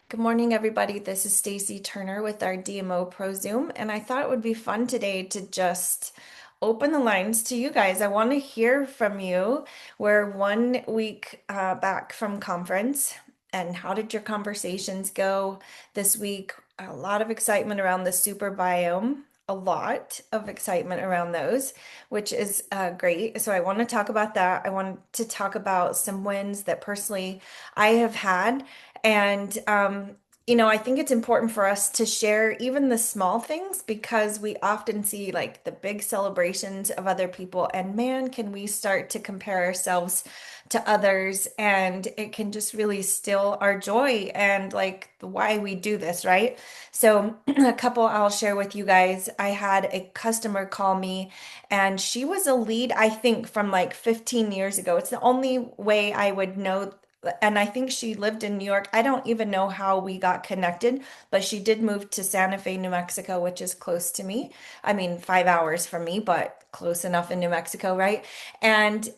Good morning, everybody. This is Stacy Turner with our DMOpro Zoom, and I thought it would be fun today to just open the lines to you guys. I want to hear from you. We're 1 week back from conference, and how did your conversations go this week? A lot of excitement around the super biome. A lot of excitement around those, which is great. So I want to talk about that. I want to talk about some wins that personally I have had. And, I think it's important for us to share even the small things because we often see like the big celebrations of other people. And man, can we start to compare ourselves to others, and it can just really steal our joy and like why we do this, right? So, a couple I'll share with you guys. I had a customer call me, and she was a lead, I think, from like 15 years ago. It's the only way I would know, and I think she lived in New York. I don't even know how we got connected, but she did move to Santa Fe, New Mexico, which is close to me. I mean, 5 hours from me, but close enough in New Mexico, right? And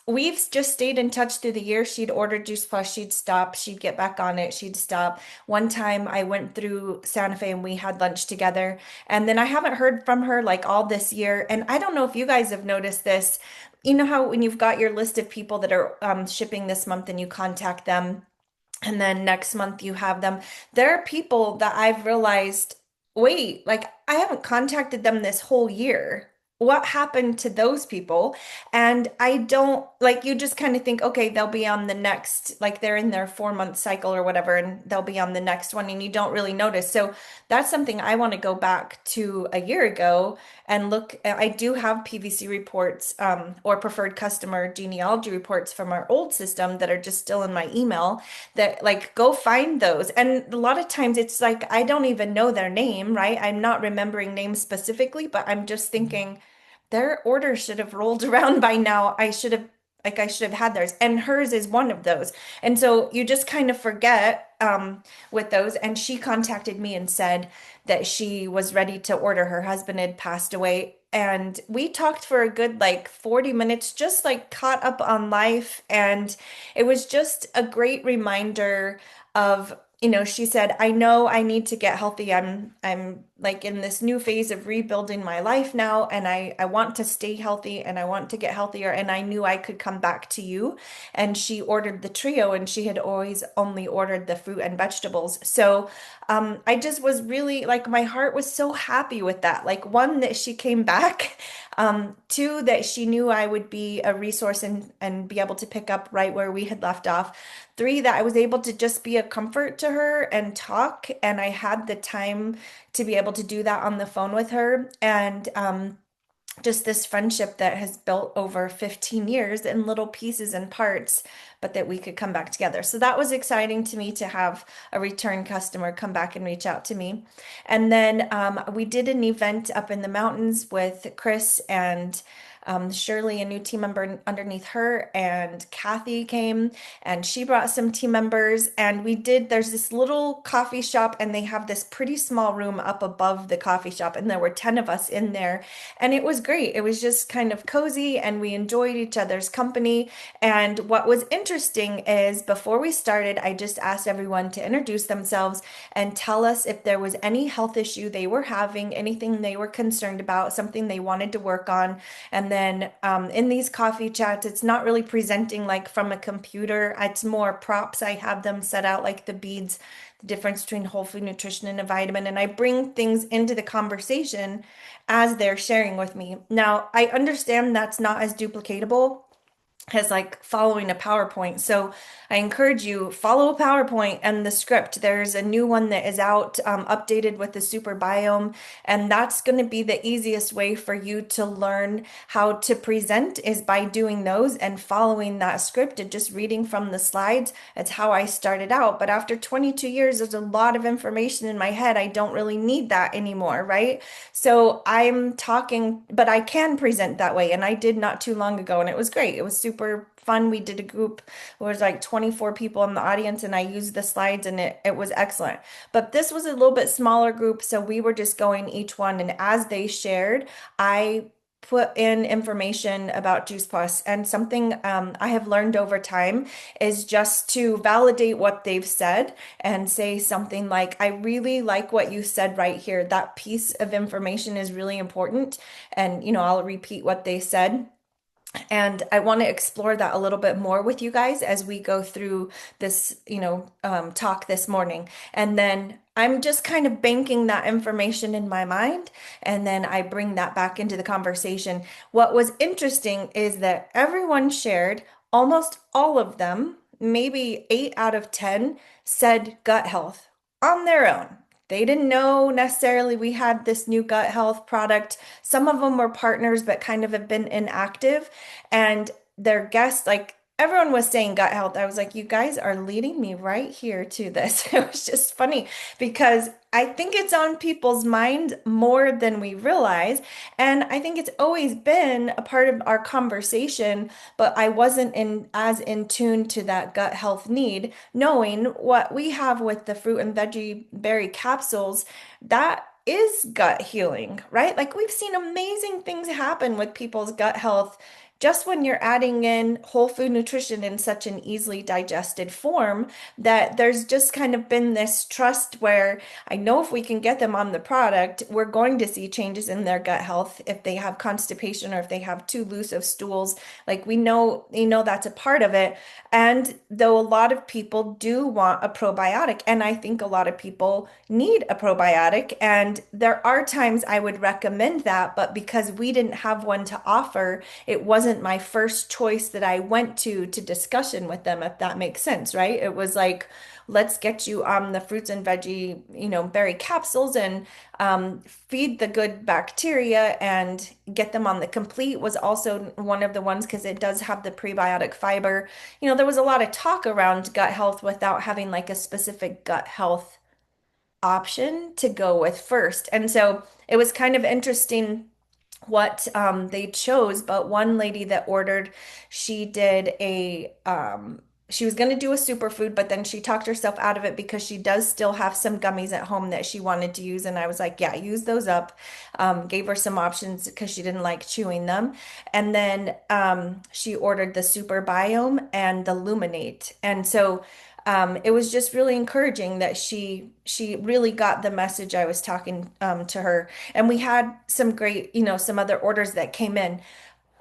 we've just stayed in touch through the year. She'd order Juice Plus, she'd stop, she'd get back on it, she'd stop. One time I went through Santa Fe and we had lunch together, and then I haven't heard from her like all this year. And I don't know if you guys have noticed this. You know how when you've got your list of people that are shipping this month and you contact them, and then next month you have them. There are people that I've realized, wait, like I haven't contacted them this whole year. What happened to those people? And I don't like, you just kind of think, okay, they'll be on the next, like they're in their 4 month cycle or whatever, and they'll be on the next one, and you don't really notice. So that's something I want to go back to a year ago and look. I do have PVC reports, or preferred customer genealogy reports from our old system that are just still in my email, that like go find those. And a lot of times it's like I don't even know their name, right? I'm not remembering names specifically, but I'm just thinking their order should have rolled around by now. I should have had theirs, and hers is one of those. And so you just kind of forget with those. And she contacted me and said that she was ready to order. Her husband had passed away, and we talked for a good like 40 minutes, just like caught up on life. And it was just a great reminder of, she said, I know I need to get healthy. I'm like in this new phase of rebuilding my life now, and I want to stay healthy and I want to get healthier, and I knew I could come back to you. And she ordered the trio, and she had always only ordered the fruit and vegetables. So I just was really like, my heart was so happy with that. Like, one, that she came back, two, that she knew I would be a resource and be able to pick up right where we had left off, three, that I was able to just be a comfort to her and talk, and I had the time to be able to do that on the phone with her. And just this friendship that has built over 15 years in little pieces and parts, but that we could come back together. So that was exciting to me, to have a return customer come back and reach out to me. And then we did an event up in the mountains with Chris and Shirley, a new team member underneath her, and Kathy came, and she brought some team members. And there's this little coffee shop, and they have this pretty small room up above the coffee shop, and there were 10 of us in there. And it was great. It was just kind of cozy, and we enjoyed each other's company. And what was interesting is before we started, I just asked everyone to introduce themselves and tell us if there was any health issue they were having, anything they were concerned about, something they wanted to work on. And then in these coffee chats, it's not really presenting like from a computer, it's more props. I have them set out like the beads, the difference between whole food nutrition and a vitamin, and I bring things into the conversation as they're sharing with me. Now, I understand that's not as duplicatable as like following a PowerPoint. So I encourage you, follow a PowerPoint and the script. There's a new one that is out, updated with the super biome, and that's going to be the easiest way for you to learn how to present, is by doing those and following that script and just reading from the slides. It's how I started out, but after 22 years, there's a lot of information in my head. I don't really need that anymore, right? So I'm talking, but I can present that way, and I did not too long ago, and it was great. It was super fun. We did a group, it was like 24 people in the audience, and I used the slides, and it was excellent. But this was a little bit smaller group, so we were just going each one, and as they shared, I put in information about Juice Plus, and something I have learned over time is just to validate what they've said and say something like, I really like what you said right here. That piece of information is really important. And, I'll repeat what they said. And I want to explore that a little bit more with you guys as we go through this, talk this morning. And then I'm just kind of banking that information in my mind, and then I bring that back into the conversation. What was interesting is that everyone shared, almost all of them, maybe 8 out of 10, said gut health on their own. They didn't know necessarily we had this new gut health product. Some of them were partners, but kind of have been inactive. And their guests, like everyone was saying gut health. I was like, you guys are leading me right here to this. It was just funny because I think it's on people's mind more than we realize. And I think it's always been a part of our conversation, but I wasn't as in tune to that gut health need, knowing what we have with the fruit and veggie berry capsules. That is gut healing, right? Like we've seen amazing things happen with people's gut health just when you're adding in whole food nutrition in such an easily digested form, that there's just kind of been this trust where I know if we can get them on the product, we're going to see changes in their gut health if they have constipation or if they have too loose of stools. Like we know that's a part of it. And though a lot of people do want a probiotic, and I think a lot of people need a probiotic, and there are times I would recommend that, but because we didn't have one to offer, it wasn't my first choice that I went to discussion with them, if that makes sense, right? It was like, let's get you on the fruits and veggie, berry capsules, and feed the good bacteria and get them on the complete was also one of the ones because it does have the prebiotic fiber. There was a lot of talk around gut health without having like a specific gut health option to go with first. And so it was kind of interesting what they chose, but one lady that ordered, she did she was going to do a superfood, but then she talked herself out of it because she does still have some gummies at home that she wanted to use. And I was like, yeah, use those up. Gave her some options because she didn't like chewing them. And then she ordered the Super Biome and the Luminate. And so it was just really encouraging that she really got the message I was talking to her. And we had some great, some other orders that came in.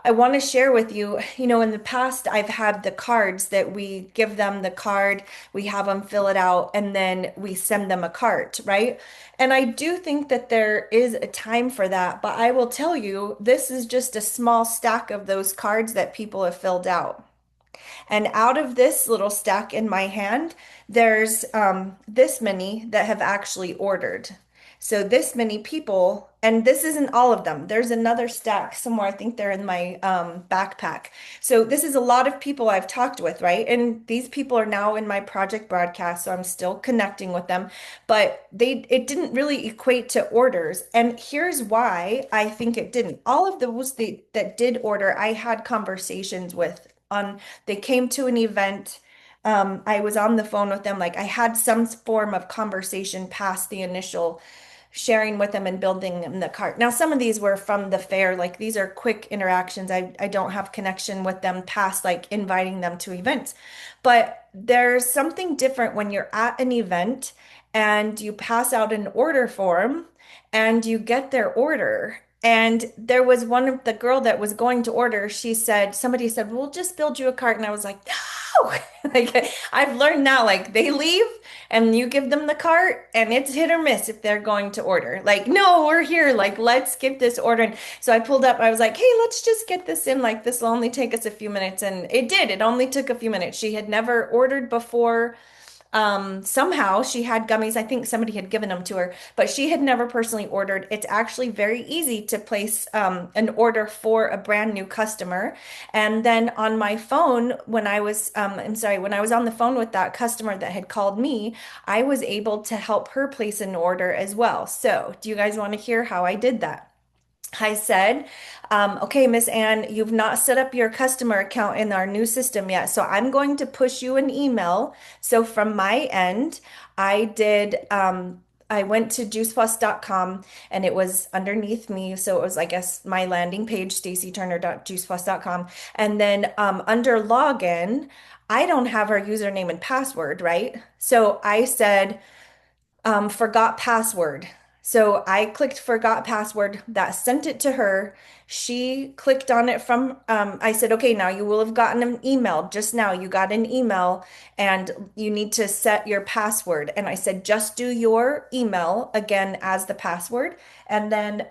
I want to share with you, in the past, I've had the cards that we give them the card, we have them fill it out, and then we send them a cart, right? And I do think that there is a time for that, but I will tell you, this is just a small stack of those cards that people have filled out. And out of this little stack in my hand, there's this many that have actually ordered. So this many people, and this isn't all of them. There's another stack somewhere. I think they're in my backpack. So this is a lot of people I've talked with, right? And these people are now in my project broadcast, so I'm still connecting with them. But it didn't really equate to orders. And here's why I think it didn't. All of those that did order, I had conversations with on they came to an event. I was on the phone with them. Like I had some form of conversation past the initial sharing with them and building them the cart. Now, some of these were from the fair. Like these are quick interactions. I don't have connection with them past like inviting them to events. But there's something different when you're at an event and you pass out an order form and you get their order. And there was one of the girl that was going to order. Somebody said, we'll just build you a cart. And I was like, no, like I've learned now, like they leave and you give them the cart and it's hit or miss if they're going to order. Like, no, we're here. Like, let's get this order. And so I pulled up, I was like, hey, let's just get this in. Like, this will only take us a few minutes. And it did. It only took a few minutes. She had never ordered before. Somehow she had gummies. I think somebody had given them to her, but she had never personally ordered. It's actually very easy to place an order for a brand new customer. And then on my phone, when I was on the phone with that customer that had called me, I was able to help her place an order as well. So, do you guys want to hear how I did that? I said, okay, Miss Ann, you've not set up your customer account in our new system yet. So I'm going to push you an email. So from my end, I did I went to juiceplus.com and it was underneath me. So it was, I guess, my landing page, stacyturner.juiceplus.com. And then under login, I don't have her username and password, right? So I said, forgot password. So I clicked forgot password. That sent it to her. She clicked on it from, I said, okay, now you will have gotten an email. Just now you got an email and you need to set your password. And I said, just do your email again as the password. And then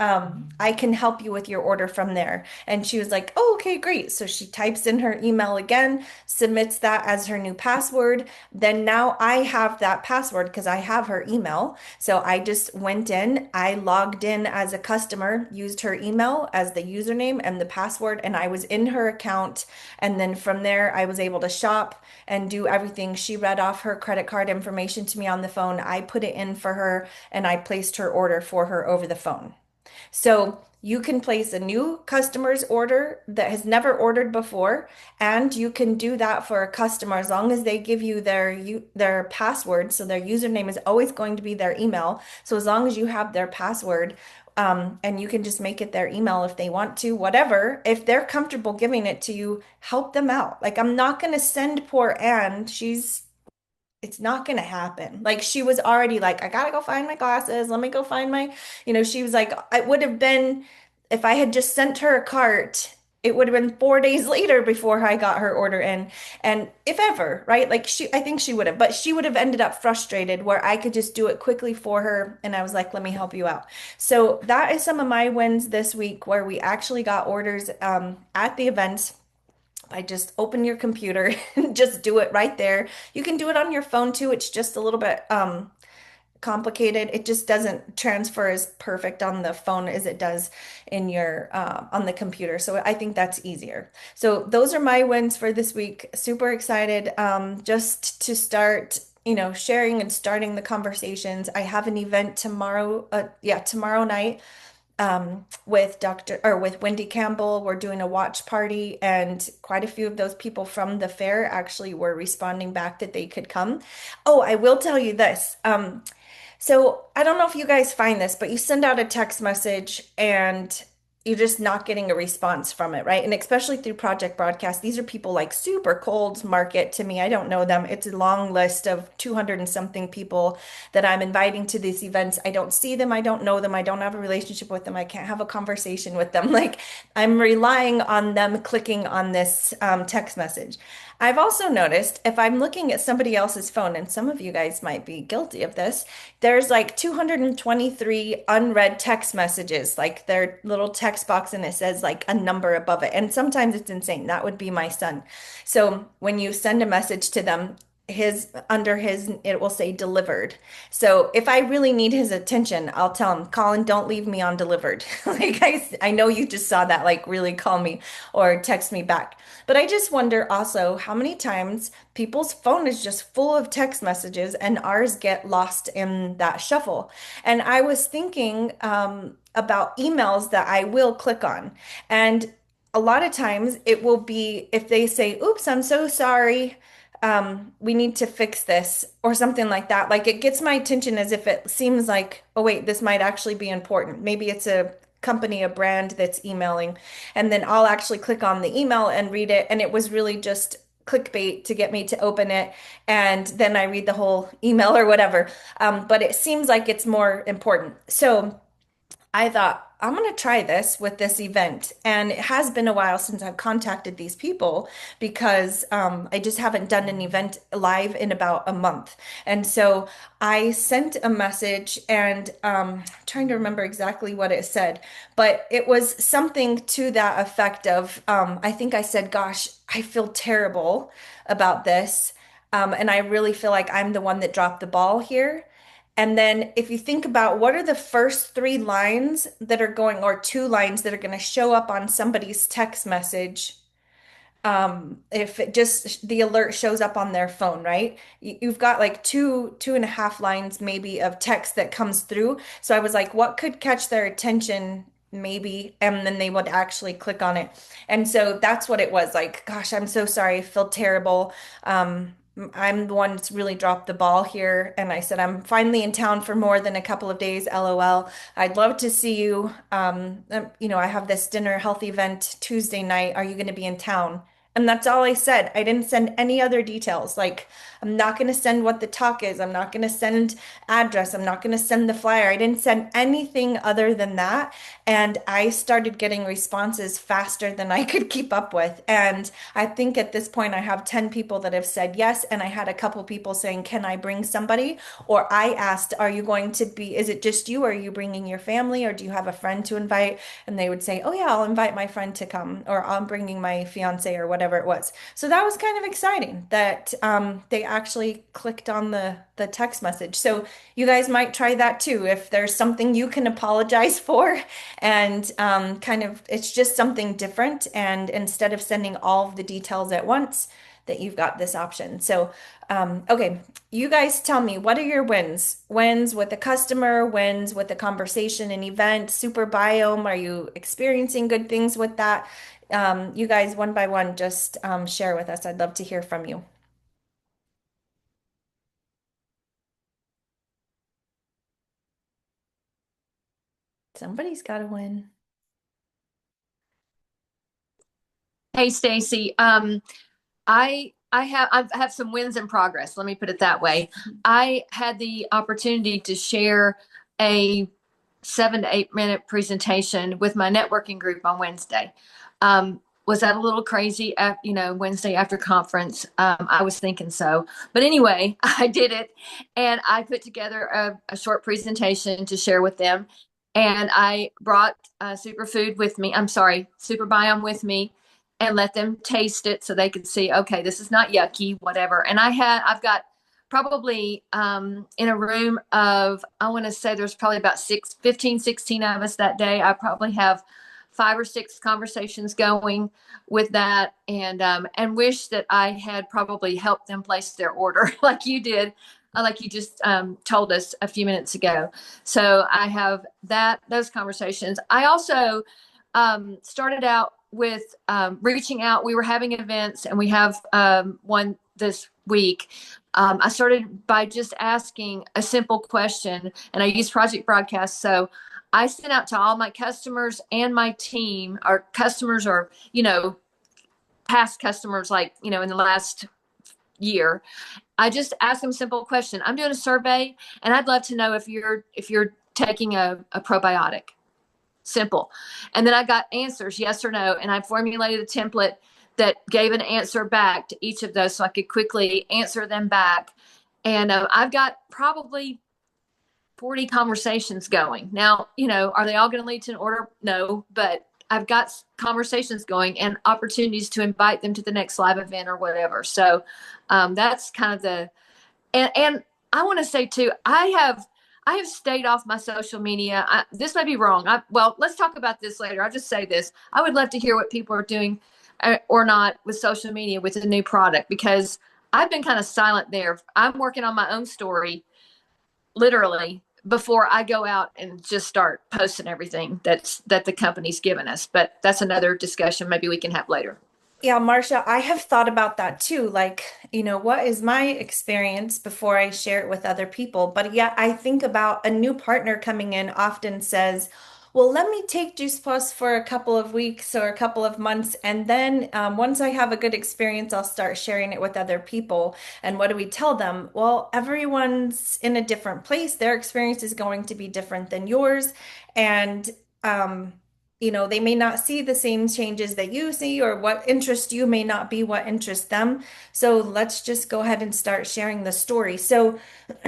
I can help you with your order from there. And she was like, oh, okay, great. So she types in her email again, submits that as her new password. Then now I have that password because I have her email. So I just went in, I logged in as a customer, used her email as the username and the password, and I was in her account. And then from there, I was able to shop and do everything. She read off her credit card information to me on the phone. I put it in for her and I placed her order for her over the phone. So you can place a new customer's order that has never ordered before, and you can do that for a customer as long as they give you their password. So their username is always going to be their email. So as long as you have their password, and you can just make it their email if they want to, whatever. If they're comfortable giving it to you, help them out. Like I'm not going to send poor Anne. It's not gonna happen. Like she was already like, I gotta go find my glasses. Let me go find my, she was like, it would have been, if I had just sent her a cart, it would have been 4 days later before I got her order in. And if ever, right? Like I think she would have, but she would have ended up frustrated where I could just do it quickly for her. And I was like, let me help you out. So that is some of my wins this week where we actually got orders at the events. I just open your computer and just do it right there. You can do it on your phone too. It's just a little bit complicated. It just doesn't transfer as perfect on the phone as it does in your on the computer. So I think that's easier. So those are my wins for this week. Super excited just to start, sharing and starting the conversations. I have an event tomorrow, tomorrow night with with Wendy Campbell. We're doing a watch party, and quite a few of those people from the fair actually were responding back that they could come. Oh, I will tell you this. So I don't know if you guys find this, but you send out a text message and you're just not getting a response from it, right? And especially through Project Broadcast, these are people like super cold market to me. I don't know them. It's a long list of 200 and something people that I'm inviting to these events. I don't see them. I don't know them. I don't have a relationship with them. I can't have a conversation with them. Like I'm relying on them clicking on this text message. I've also noticed if I'm looking at somebody else's phone, and some of you guys might be guilty of this, there's like 223 unread text messages, like their little text box, and it says like a number above it. And sometimes it's insane. That would be my son. So when you send a message to them, under his it will say delivered. So if I really need his attention, I'll tell him, Colin, don't leave me on delivered. Like I know you just saw that, like really call me or text me back. But I just wonder also how many times people's phone is just full of text messages and ours get lost in that shuffle. And I was thinking about emails that I will click on. And a lot of times it will be if they say, oops, I'm so sorry. We need to fix this or something like that. Like it gets my attention as if it seems like, oh, wait, this might actually be important. Maybe it's a company, a brand that's emailing. And then I'll actually click on the email and read it. And it was really just clickbait to get me to open it. And then I read the whole email or whatever. But it seems like it's more important. So I thought, I'm going to try this with this event. And it has been a while since I've contacted these people because I just haven't done an event live in about a month. And so I sent a message and trying to remember exactly what it said, but it was something to that effect of, I think I said, gosh, I feel terrible about this. And I really feel like I'm the one that dropped the ball here. And then if you think about what are the first three lines that are going, or two lines that are going to show up on somebody's text message, if it just the alert shows up on their phone, right? You've got like two and a half lines maybe of text that comes through. So I was like, what could catch their attention? Maybe, and then they would actually click on it. And so that's what it was like, gosh, I'm so sorry. I feel terrible. I'm the one that's really dropped the ball here. And I said, I'm finally in town for more than a couple of days, LOL. I'd love to see you. I have this dinner health event Tuesday night. Are you going to be in town? And that's all I said. I didn't send any other details. Like, I'm not going to send what the talk is. I'm not going to send address. I'm not going to send the flyer. I didn't send anything other than that. And I started getting responses faster than I could keep up with. And I think at this point I have 10 people that have said yes. And I had a couple people saying, can I bring somebody? Or I asked, are you going to be, is it just you? Or are you bringing your family? Or do you have a friend to invite? And they would say, oh yeah, I'll invite my friend to come, or I'm bringing my fiance or whatever it was. So that was kind of exciting that they actually clicked on the text message. So you guys might try that too. If there's something you can apologize for and kind of it's just something different. And instead of sending all of the details at once, that you've got this option. So, okay, you guys tell me, what are your wins? Wins with the customer, wins with the conversation and event, super biome. Are you experiencing good things with that? You guys, one by one, just share with us. I'd love to hear from you. Somebody's got to win. Hey Stacy, I have some wins in progress. Let me put it that way. I had the opportunity to share a 7 to 8 minute presentation with my networking group on Wednesday. Was that a little crazy? Wednesday after conference, I was thinking so. But anyway, I did it, and I put together a short presentation to share with them. And I brought superfood with me. I'm sorry, super biome with me, and let them taste it so they could see. Okay, this is not yucky, whatever. And I've got probably in a room of, I want to say there's probably about 15, 16 of us that day. I probably have 5 or 6 conversations going with that, and wish that I had probably helped them place their order like you did, like you just told us a few minutes ago. So I have those conversations. I also started out with reaching out. We were having events, and we have one this week. I started by just asking a simple question, and I use Project Broadcast. So I sent out to all my customers and my team. Our customers are, past customers, like, in the last year. I just asked them a simple question. I'm doing a survey, and I'd love to know if you're taking a probiotic. Simple. And then I got answers, yes or no. And I formulated a template that gave an answer back to each of those so I could quickly answer them back. And I've got probably 40 conversations going. Now, are they all going to lead to an order? No, but I've got conversations going and opportunities to invite them to the next live event or whatever. So that's kind of and I want to say too, I have stayed off my social media. This may be wrong. Well, let's talk about this later. I'll just say this. I would love to hear what people are doing or not with social media with a new product, because I've been kind of silent there. I'm working on my own story, literally, before I go out and just start posting everything that the company's given us. But that's another discussion maybe we can have later. Yeah, Marcia, I have thought about that too. Like, what is my experience before I share it with other people? But yet, I think about a new partner coming in often says, well, let me take Juice Plus for a couple of weeks or a couple of months. And then once I have a good experience, I'll start sharing it with other people. And what do we tell them? Well, everyone's in a different place. Their experience is going to be different than yours. And, um, they may not see the same changes that you see, or what interests you may not be what interests them. So let's just go ahead and start sharing the story. So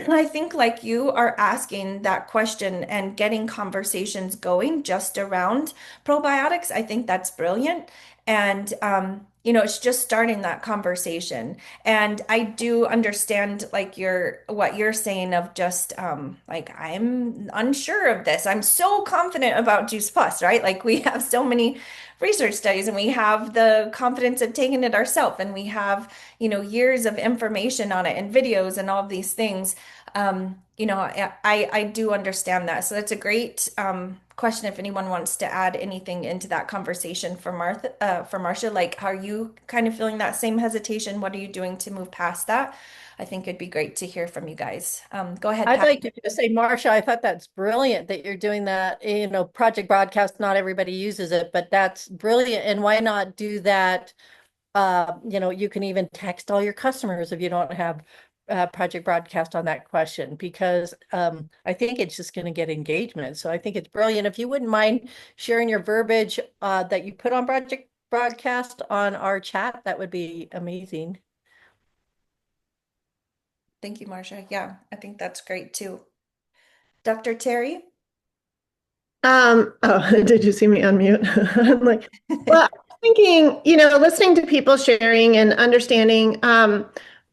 I think, like, you are asking that question and getting conversations going just around probiotics. I think that's brilliant. And, it's just starting that conversation. And I do understand, like, what you're saying of just, like, I'm unsure of this. I'm so confident about Juice Plus, right? Like, we have so many research studies, and we have the confidence of taking it ourselves, and we have, years of information on it and videos and all of these things. I do understand that. So that's a great question if anyone wants to add anything into that conversation for Marcia. Like, are you kind of feeling that same hesitation? What are you doing to move past that? I think it'd be great to hear from you guys. Go ahead, I'd Pat. like to just say, Marcia, I thought that's brilliant that you're doing that. Project broadcast, not everybody uses it, but that's brilliant. And why not do that? You can even text all your customers if you don't have project broadcast on that question, because I think it's just going to get engagement. So I think it's brilliant. If you wouldn't mind sharing your verbiage that you put on project broadcast on our chat, that would be amazing. Thank you, Marcia. Yeah, I think that's great too. Dr. Terry? Did you see me unmute? I'm like, well, I was thinking, listening to people sharing and understanding,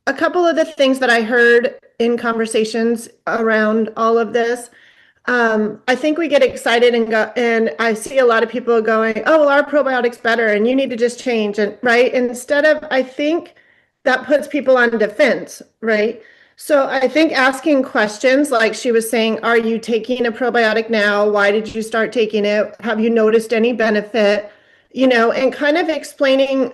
a couple of the things that I heard in conversations around all of this. I think we get excited and go, and I see a lot of people going, "Oh, well, our probiotic's better, and you need to just change." And right, instead of, I think that puts people on defense, right? So I think asking questions, like she was saying, "Are you taking a probiotic now? Why did you start taking it? Have you noticed any benefit?" And kind of explaining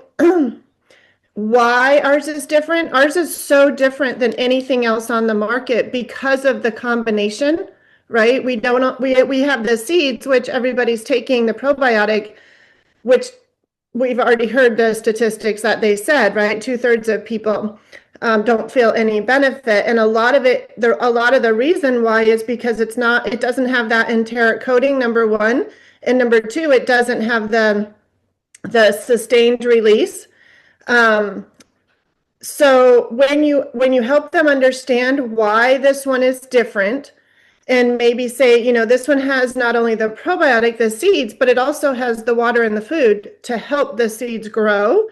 why ours is different. Ours is so different than anything else on the market because of the combination, right? We have the seeds, which everybody's taking the probiotic, which we've already heard the statistics that they said, right? 2/3 of people don't feel any benefit, and a lot of the reason why is because it doesn't have that enteric coating, number one, and number two, it doesn't have the sustained release. Um, so when you help them understand why this one is different, and maybe say, this one has not only the probiotic, the seeds, but it also has the water and the food to help the seeds grow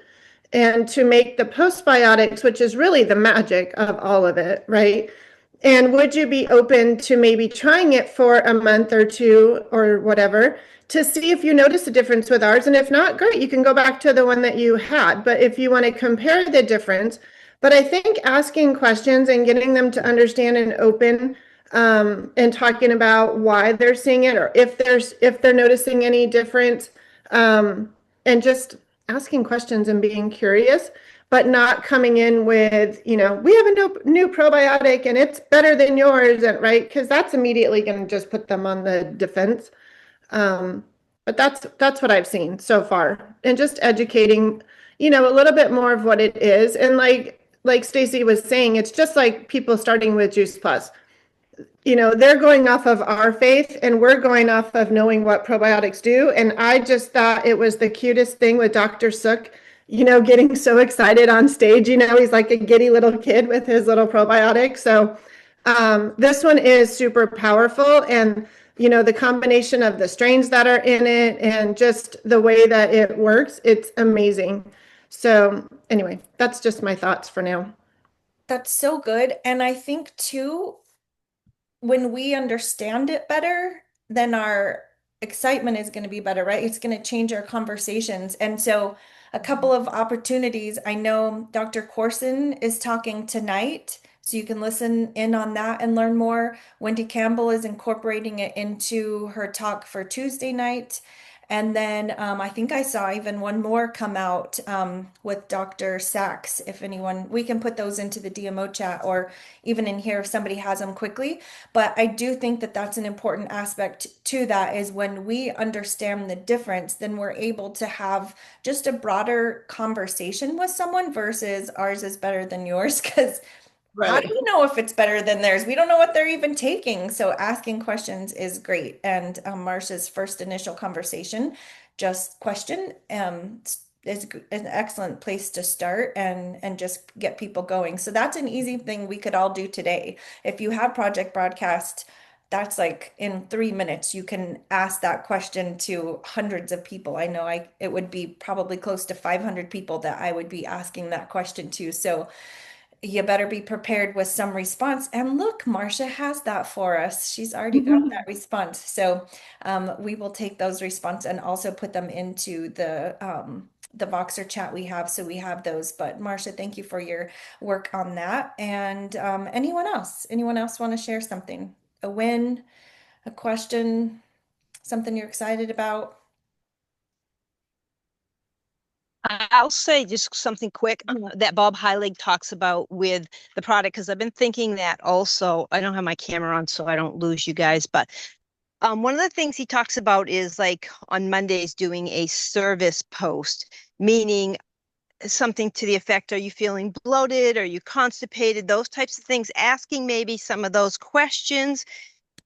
and to make the postbiotics, which is really the magic of all of it, right? And would you be open to maybe trying it for a month or two or whatever to see if you notice a difference with ours? And if not, great, you can go back to the one that you had. But if you want to compare the difference, but I think asking questions and getting them to understand and open, and talking about why they're seeing it, or if they're noticing any difference, and just asking questions and being curious, but not coming in with, we have a new probiotic and it's better than yours, and right, because that's immediately going to just put them on the defense. Um, but that's what I've seen so far, and just educating, a little bit more of what it is, and like Stacy was saying, it's just like people starting with Juice Plus. They're going off of our faith and we're going off of knowing what probiotics do. And I just thought it was the cutest thing with Dr. Sook, getting so excited on stage. He's like a giddy little kid with his little probiotic. So this one is super powerful. And, the combination of the strains that are in it and just the way that it works, it's amazing. So anyway, that's just my thoughts for now. That's so good. And I think too, when we understand it better, then our excitement is going to be better, right? It's going to change our conversations. And so, a couple of opportunities. I know Dr. Corson is talking tonight, so you can listen in on that and learn more. Wendy Campbell is incorporating it into her talk for Tuesday night. And then I think I saw even one more come out with Dr. Sachs. If anyone, we can put those into the DMO chat or even in here if somebody has them quickly. But I do think that that's an important aspect to that is when we understand the difference, then we're able to have just a broader conversation with someone versus ours is better than yours. Because how do Right. we know if it's better than theirs? We don't know what they're even taking. So asking questions is great. And Marcia's first initial conversation, just question, is an excellent place to start and just get people going. So that's an easy thing we could all do today. If you have Project Broadcast, that's like in 3 minutes you can ask that question to hundreds of people. I know it would be probably close to 500 people that I would be asking that question to. So you better be prepared with some response. And look, Marcia has that for us. She's already got that response. So we will take those responses and also put them into the Voxer chat we have. So we have those. But Marcia, thank you for your work on that. And anyone else? Anyone else want to share something? A win, a question, Something you're excited about? I'll say just something quick that Bob Heilig talks about with the product, because I've been thinking that also. I don't have my camera on, so I don't lose you guys. But one of the things he talks about is like on Mondays doing a service post, meaning something to the effect, are you feeling bloated? Are you constipated? Those types of things, asking maybe some of those questions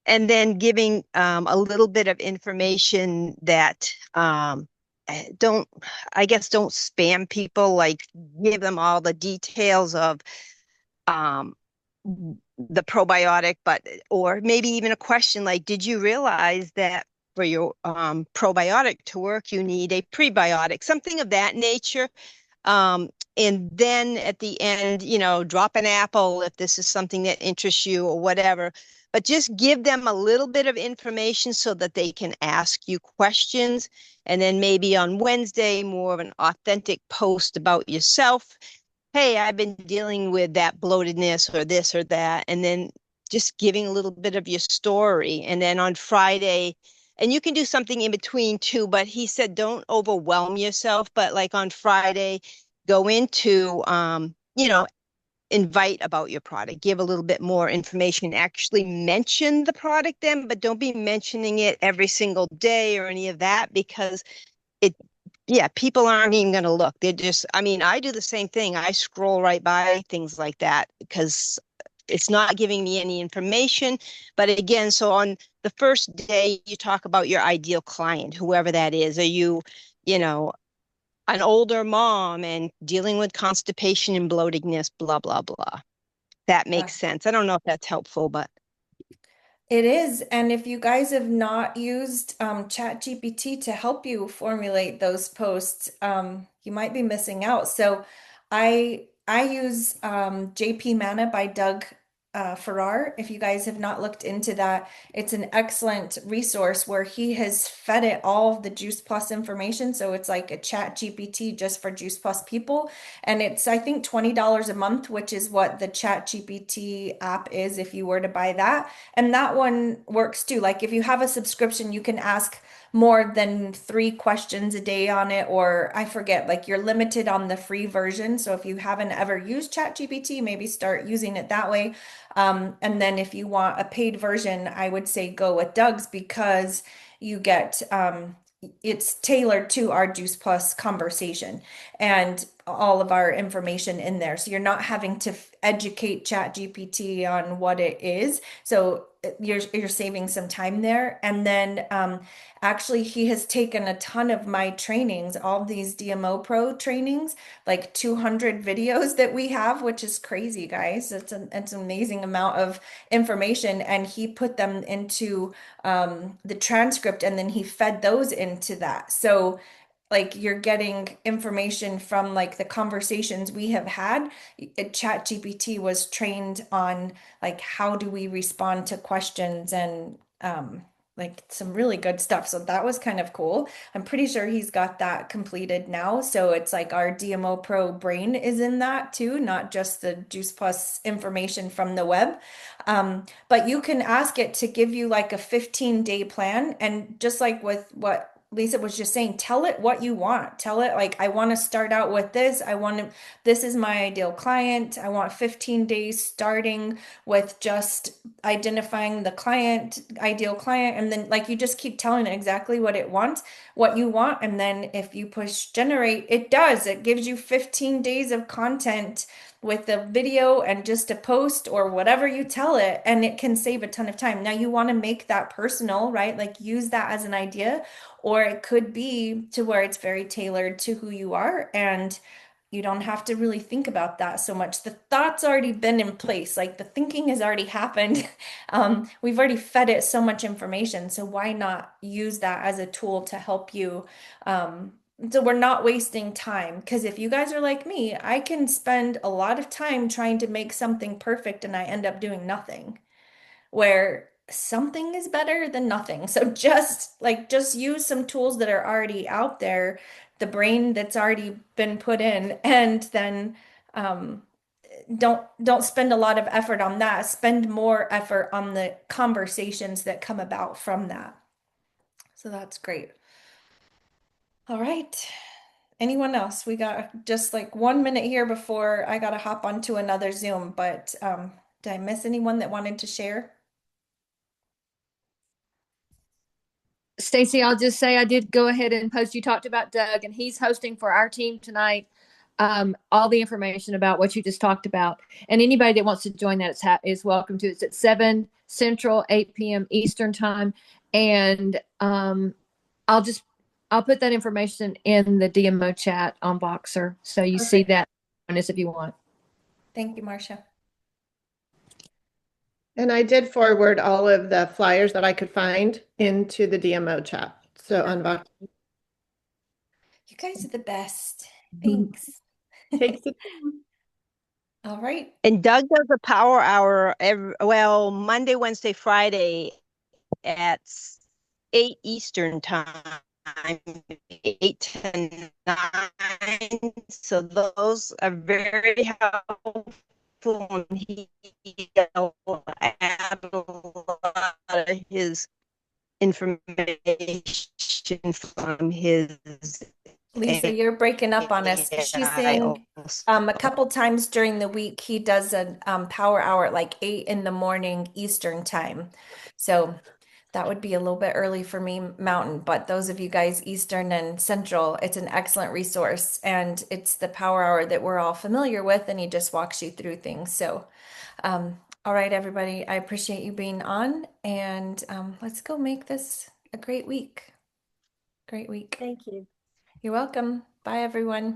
and then giving a little bit of information that don't, I guess, don't spam people, like give them all the details of um, the probiotic, but, or maybe even a question like, did you realize that for your probiotic to work, you need a prebiotic, something of that nature. Um, and then at the end, drop an apple if this is something that interests you or whatever. But just give them a little bit of information so that they can ask you questions. And then maybe on Wednesday, more of an authentic post about yourself. Hey, I've been dealing with that bloatedness or this or that. And then just giving a little bit of your story. And then on Friday, and you can do something in between too, but he said don't overwhelm yourself. But like on Friday, go into, invite about your product, give a little bit more information, actually mention the product then, but don't be mentioning it every single day or any of that, because it, yeah, people aren't even going to look. They're just, I mean, I do the same thing. I scroll right by things like that because it's not giving me any information. But again, so on the first day, you talk about your ideal client, whoever that is. Are you, you know, an older mom and dealing with constipation and bloatedness, blah, blah, blah. That makes sense. I don't know if that's helpful, but It is. And if you guys have not used ChatGPT to help you formulate those posts, you might be missing out. So I use JP Mana by Doug Farrar. If you guys have not looked into that, it's an excellent resource where he has fed it all of the Juice Plus information. So it's like a ChatGPT just for Juice Plus people. And it's, I think, $20 a month, which is what the ChatGPT app is if you were to buy that. And that one works too. Like if you have a subscription, you can ask more than 3 questions a day on it, or I forget, like you're limited on the free version. So if you haven't ever used ChatGPT, maybe start using it that way. And then if you want a paid version, I would say go with Doug's because you get it's tailored to our Juice Plus conversation and all of our information in there. So you're not having to educate ChatGPT on what it is. So you're saving some time there. And then actually he has taken a ton of my trainings, all these DMOpro trainings, like 200 videos that we have, which is crazy, guys. It's an amazing amount of information. And he put them into the transcript and then he fed those into that. So like you're getting information from like the conversations we have had. Chat GPT was trained on like how do we respond to questions and like some really good stuff. So that was kind of cool. I'm pretty sure he's got that completed now. So it's like our DMO Pro brain is in that too, not just the Juice Plus information from the web. But you can ask it to give you like a 15-day plan. And just like with what Lisa was just saying, tell it what you want. Tell it like, I want to start out with this. This is my ideal client. I want 15 days starting with just identifying the ideal client. And then like you just keep telling it exactly what it wants, what you want. And then if you push generate, it does. It gives you 15 days of content with a video and just a post or whatever you tell it, and it can save a ton of time. Now you want to make that personal, right? Like use that as an idea, or it could be to where it's very tailored to who you are and you don't have to really think about that so much. The thought's already been in place, like the thinking has already happened. We've already fed it so much information, so why not use that as a tool to help you so we're not wasting time. Because if you guys are like me, I can spend a lot of time trying to make something perfect and I end up doing nothing, where something is better than nothing. So just use some tools that are already out there, the brain that's already been put in, and then um, don't spend a lot of effort on that. Spend more effort on the conversations that come about from that. So that's great. All right. Anyone else? We got just like 1 minute here before I got to hop onto another Zoom, but did I miss anyone that wanted to share? Stacy, I'll just say I did go ahead and post. You talked about Doug, and he's hosting for our team tonight. All the information about what you just talked about, and anybody that wants to join that is welcome to. It's at 7 Central, 8 p.m. Eastern time, and I'll just I'll put that information in the DMO chat on Boxer, so you see Perfect. that on this if you want. Thank you, Marcia. And I did forward all of the flyers that I could find into the DMO chat. So unbox You guys are the best. Thanks. takes it. All right. And Doug does a power hour Monday, Wednesday, Friday at 8 Eastern time, 8 to 9. So those are very helpful. And he will add a lot of his information from his Lisa, you're breaking up on us. She's saying a couple times during the week he does a power hour at like 8 in the morning Eastern time. So that would be a little bit early for me, Mountain, but those of you guys Eastern and Central, it's an excellent resource. And it's the power hour that we're all familiar with, and he just walks you through things. So, all right, everybody, I appreciate you being on, and let's go make this a great week. Great week. Thank you. You're welcome. Bye, everyone.